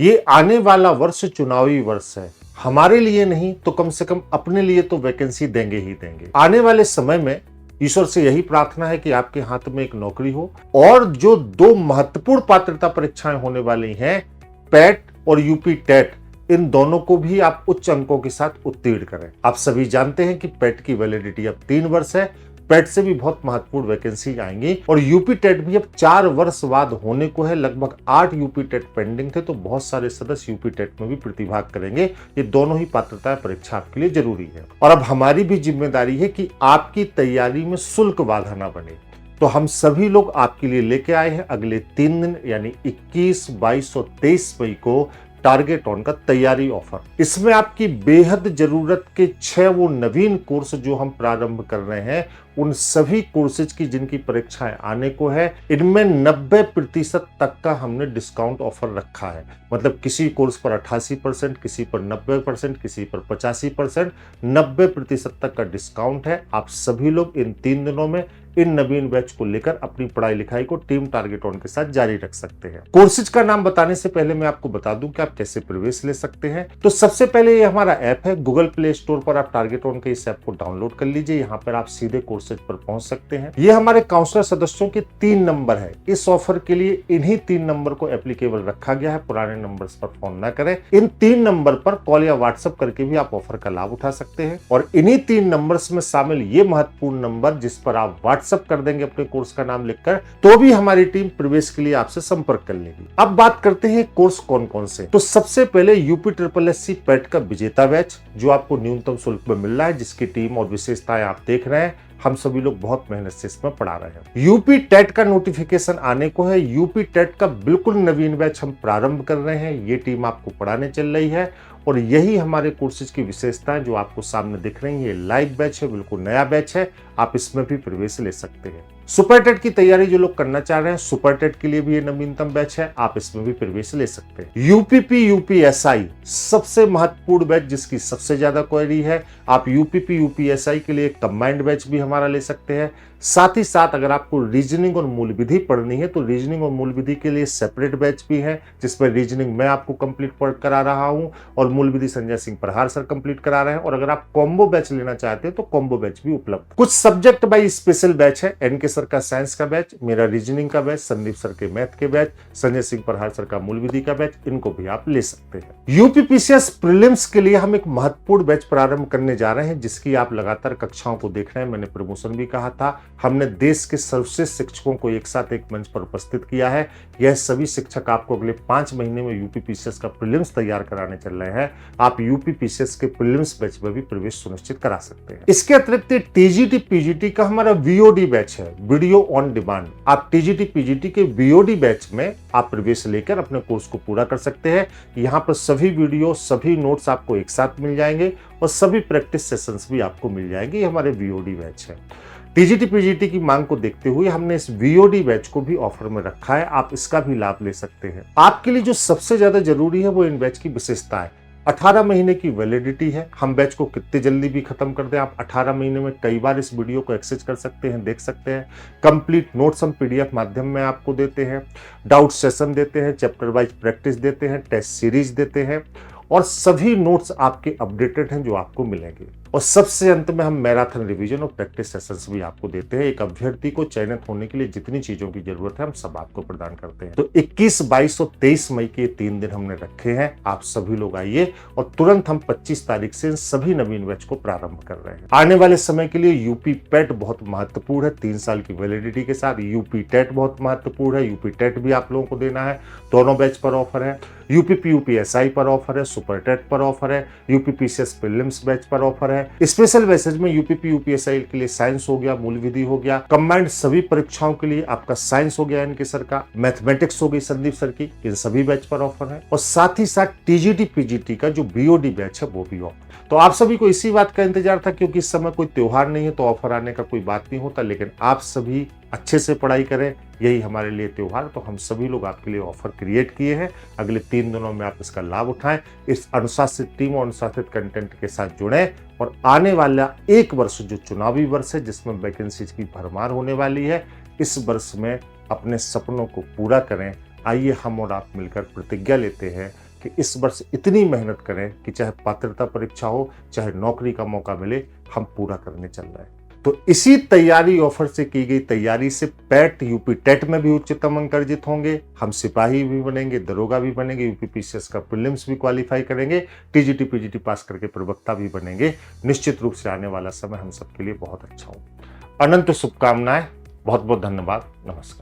ये आने वाला वर्ष चुनावी वर्ष है। हमारे लिए नहीं तो कम से कम अपने लिए तो वैकेंसी देंगे ही देंगे। आने वाले समय में ईश्वर से यही प्रार्थना है कि आपके हाथ में एक नौकरी हो। और जो दो महत्वपूर्ण पात्रता परीक्षाएं होने वाली हैं, पैट और यूपी टेट, इन दोनों को भी आप उच्च अंकों के साथ उत्तीर्ण करें। आप सभी जानते हैं कि पैट की वैलिडिटी अब 3 वर्ष है। पैट से भी बहुत महत्वपूर्ण वैकेंसी आएंगी और यूपी टेट भी अब 4 वर्ष बाद होने को है। लगभग 8 यूपी टेट पेंडिंग थे, तो बहुत सारे सदस्य यूपी टेट में भी प्रतिभाग करेंगे। ये दोनों ही पात्रता परीक्षा आपके लिए जरूरी है। और अब हमारी भी जिम्मेदारी है कि आपकी तैयारी में शुल्क बाधा ना बने। तो हम सभी लोग आपके लिए लेके आए हैं अगले 3 दिन यानी 21, 22 और 23 मई को टारगेट ऑन का तैयारी ऑफर। इसमें आपकी बेहद जरूरत के 6 वो नवीन कोर्स जो हम प्रारंभ कर रहे हैं, उन सभी कोर्सेज की जिनकी परीक्षाएं आने को है, इनमें 90% तक का हमने डिस्काउंट ऑफर रखा है। मतलब किसी कोर्स पर 88%, किसी पर 90%, किसी पर 85%, 90% तक का डिस्काउंट है। आप सभी लोग इन 3 दिनों में इन नवीन बैच को लेकर अपनी पढ़ाई लिखाई को टीम टारगेट ऑन के साथ जारी रख सकते हैं। कोर्सेज का नाम बताने से पहले मैं आपको बता दूं कि आप कैसे प्रवेश ले सकते हैं। तो सबसे पहले ये हमारा ऐप है, गूगल प्ले स्टोर पर आप टारगेट ऑन के इस ऐप को डाउनलोड कर लीजिए। यहाँ पर आप सीधे कोर्सेज पर पहुंच सकते हैं। ये हमारे काउंसलर सदस्यों के 3 नंबर है। इस ऑफर के लिए इन्हीं 3 नंबर को एप्लीकेबल रखा गया है। पुराने नंबर पर फोन ना करें। इन 3 नंबर पर कॉल या व्हाट्सएप करके भी आप ऑफर का लाभ उठा सकते हैं। और इन्हीं 3 नंबर्स में शामिल ये महत्वपूर्ण नंबर जिस पर आप व्हाट्सएप कर देंगे अपने कोर्स का नाम लिखकर, तो भी हमारी टीम प्रवेश के लिए आपसे संपर्क कर लेगी। अब बात करते हैं कोर्स कौन कौन से। तो सबसे पहले यूपी SSSC पैट का विजेता बैच, जो आपको न्यूनतम शुल्क में मिल रहा है, जिसकी टीम और विशेषताएं आप देख रहे हैं। हम सभी लोग बहुत मेहनत से इसमें पढ़ा रहे हैं। यूपी टेट का नोटिफिकेशन आने को है। यूपी टेट का बिल्कुल नवीन बैच हम प्रारंभ कर रहे हैं। ये टीम आपको पढ़ाने चल रही है और यही हमारे कोर्सेज की विशेषताएं जो आपको सामने दिख रही है। ये लाइव बैच है, बिल्कुल नया बैच है। आप इसमें भी प्रवेश ले सकते हैं। सुपर टेट की तैयारी जो लोग करना चाह रहे हैं, सुपर टेट के लिए भी ये नवीनतम बैच है। आप इसमें भी प्रवेश ले सकते हैं। यूपीपी यूपीएसआई सबसे महत्वपूर्ण बैच, जिसकी सबसे ज्यादा क्वेरी है। आप यूपीपी यूपीएसआई के लिए कंबाइंड बैच भी हमारा ले सकते हैं। साथ ही साथ अगर आपको रीजनिंग और मूल विधि पढ़नी है, तो रीजनिंग और मूल विधि के लिए सेपरेट बैच भी है, जिसमें रीजनिंग मैं आपको कंप्लीट पढ़ करा रहा हूं और मूल विधि संजय सिंह प्रहार सर कंप्लीट करा रहे हैं। और अगर आप कॉम्बो बैच लेना चाहते हैं तो कॉम्बो बैच भी उपलब्ध। कुछ सब्जेक्ट बाई स्पेशल बैच है। एनके सर का साइंस का बैच, मेरा रीजनिंग का बैच, संदीप सर के मैथ के बैच, संजय सिंह प्रहार सर का मूल विधि का बैच, इनको भी आप ले सकते हैं। यूपीपीसीएस प्रीलिम्स के लिए हम एक महत्वपूर्ण बैच प्रारंभ करने जा रहे हैं, जिसकी आप लगातार कक्षाओं को देख रहे हैं। मैंने प्रमोशन भी कहा था। हमने देश के सर्वश्रेष्ठ शिक्षकों को एक साथ एक मंच पर उपस्थित किया है। यह सभी शिक्षक आपको अगले 5 महीने में यूपीपीसीएस का प्रीलिम्स तैयार कराने चल रहे हैं। आप यूपीपीसीएस के प्रीलिम्स बैच में भी प्रवेश सुनिश्चित करा सकते हैं। इसके अतिरिक्त टीजीटी पीजीटी का हमारा वीओडी बैच है, वीडियो ऑन डिमांड। आप टीजीटी पीजीटी के वीओडी बैच में आप प्रवेश लेकर अपने कोर्स को पूरा कर सकते हैं। यहाँ पर सभी वीडियो, सभी नोट्स आपको एक साथ मिल जाएंगे और सभी प्रैक्टिस सेशंस भी आपको मिल जाएंगे। ये हमारे वीओडी बैच है। टीजीटी पीजीटी की मांग को देखते हुए हमने इस वीओडी बैच को भी ऑफर में रखा है। आप इसका भी लाभ ले सकते हैं। आपके लिए जो सबसे ज्यादा जरूरी है वो इन बैच की विशेषता है। 18 महीने की वैलिडिटी है। हम बैच को कितने जल्दी भी खत्म कर दें। आप 18 महीने में कई बार इस वीडियो को एक्सेस कर सकते हैं, देख सकते हैं। कंप्लीट नोट्स हम पीडीएफ माध्यम में आपको देते हैं, डाउट सेशन देते हैं, चैप्टर वाइज प्रैक्टिस देते हैं, टेस्ट सीरीज देते हैं और सभी नोट्स आपके अपडेटेड हैं जो आपको मिलेंगे। और सबसे अंत में हम मैराथन रिवीजन और प्रैक्टिस सेशंस भी आपको देते हैं। एक अभ्यर्थी को चयनित होने के लिए जितनी चीजों की जरूरत है हम सब आपको प्रदान करते हैं। तो 21, 22 और 23 मई के 3 दिन हमने रखे हैं। आप सभी लोग आइए और तुरंत हम 25 तारीख से इन सभी नवीन बैच को प्रारंभ कर रहे हैं। आने वाले समय के लिए यूपी पैट बहुत महत्वपूर्ण है, 3 साल की वैलिडिटी के साथ। यूपी टेट बहुत महत्वपूर्ण है, यूपी टेट भी आप लोगों को देना है। दोनों बैच पर ऑफर है। यूपीपी यूपीएसआई पर ऑफर है, सुपर टेट पर ऑफर है, यूपीपीसीएस प्रीलिम्स बैच पर ऑफर है। स्पेशल बैचेज में यूपीपी यूपीएसआई के लिए साइंस हो गया, मूल विधि हो गया, कंबाइंड सभी परीक्षाओं के लिए आपका साइंस हो गया इनके सर का, मैथमेटिक्स हो गई संदीप सर की, इन सभी बैच पर ऑफर है। और साथ ही साथ टीजीटी पीजीटी का जो बीओडी बैच है वो भी ऑफर। तो आप सभी को इसी बात का इंतजार था, क्योंकि इस समय कोई त्योहार नहीं है तो ऑफर आने का कोई बात नहीं होता। लेकिन आप सभी अच्छे से पढ़ाई करें, यही हमारे लिए त्योहार। तो हम सभी लोग आपके लिए ऑफर क्रिएट किए हैं। अगले 3 दिनों में आप इसका लाभ उठाएं। इस अनुशासित टीम और अनुशासित कंटेंट के साथ जुड़ें और आने वाला एक वर्ष जो चुनावी वर्ष है, जिसमें वैकेंसीज की भरमार होने वाली है, इस वर्ष में अपने सपनों को पूरा करें। आइए हम और आप मिलकर प्रतिज्ञा लेते हैं कि इस वर्ष इतनी मेहनत करें कि चाहे पात्रता परीक्षा हो, चाहे नौकरी का मौका मिले, हम पूरा करने चल रहे हैं। तो इसी तैयारी ऑफर से की गई तैयारी से पैट यूपी टेट में भी उच्चतम अंक अर्जित होंगे, हम सिपाही भी बनेंगे, दरोगा भी बनेंगे, यूपीपीसीएस का प्रीलिम्स भी क्वालिफाई करेंगे, टीजीटी पीजीटी पास करके प्रवक्ता भी बनेंगे। निश्चित रूप से आने वाला समय हम सबके लिए बहुत अच्छा हो। अनंत शुभकामनाएं, बहुत बहुत धन्यवाद, नमस्कार।